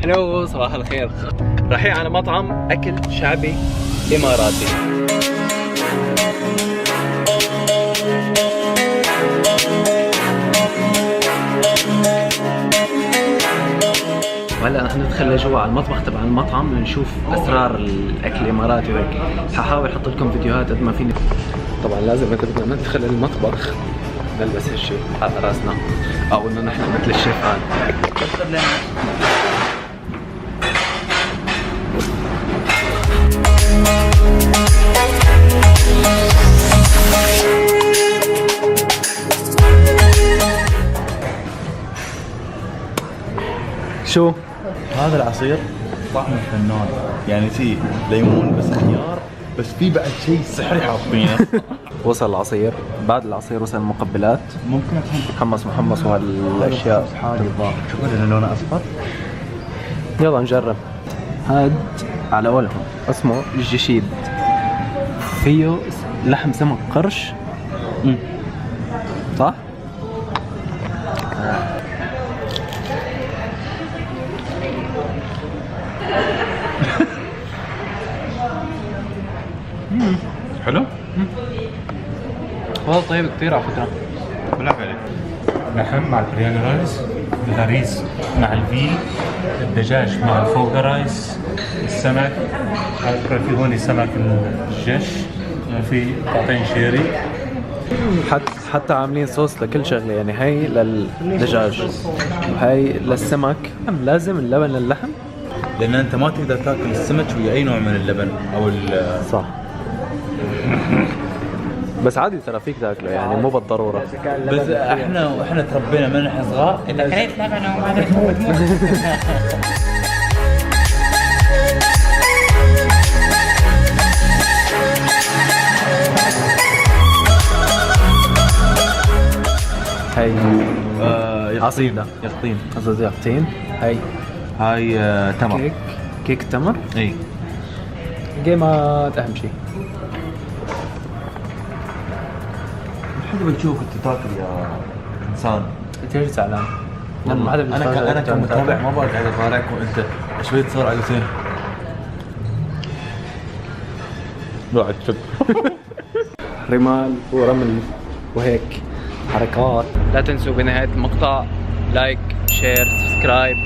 هلو صباح الخير. رايحين على مطعم أكل شعبي إماراتي. وهلا نحن ندخل لجوا على المطبخ تبع المطعم لنشوف اسرار الاكل الاماراتي وهيك. ححاول احط لكم فيديوهات قد ما فيني. طبعا لازم اذا بدنا ندخل المطبخ نلبس هالشيء على راسنا او انه نحن مثل الشيف قال. شو؟ هذا العصير طعمه فنان، يعني في ليمون بس خيار، بس في بعد شيء سحري حاطينه. وصل العصير، بعد العصير وصل المقبلات، ممكن اكون حمص محمص وهالاشياء. حاجه الظاهر. شوف هذا لونه اصفر. يلا نجرب. هاد على قولهم اسمه الجشيد، فيه لحم سمك قرش. صح؟ حلو؟ والله طيب كثير على فكرة. بالعافية عليك. لحم مع البرياني رايس، الهريس مع الفيل، الدجاج مع الفوق رايس، السمك على فكرة في هون سمك الجش، في قطعين شيري. حتى عاملين صوص لكل شغلة، يعني هاي للدجاج وهاي للسمك. لازم اللبن للحم لان انت ما تقدر تاكل السمك ويا اي نوع من اللبن او صح. بس عادي ترى فيك تاكله، يعني مو بالضرورة. بس احنا تربينا من احنا صغار اذا كليت لبن وما تموت. هاي عصيدة يقطين. قصدي يقطين. هاي تمر. كيك تمر. اي جيمات اهم شيء. حد بتشوف انت تاكل يا انسان. انت ليش زعلان؟ انا كمتابع ما بقعد قاعد افارقك وانت شوي تصور على لسان. بعد شد. رمال ورمل وهيك حركات. لا تنسوا بنهاية المقطع لايك، شير، سبسكرايب.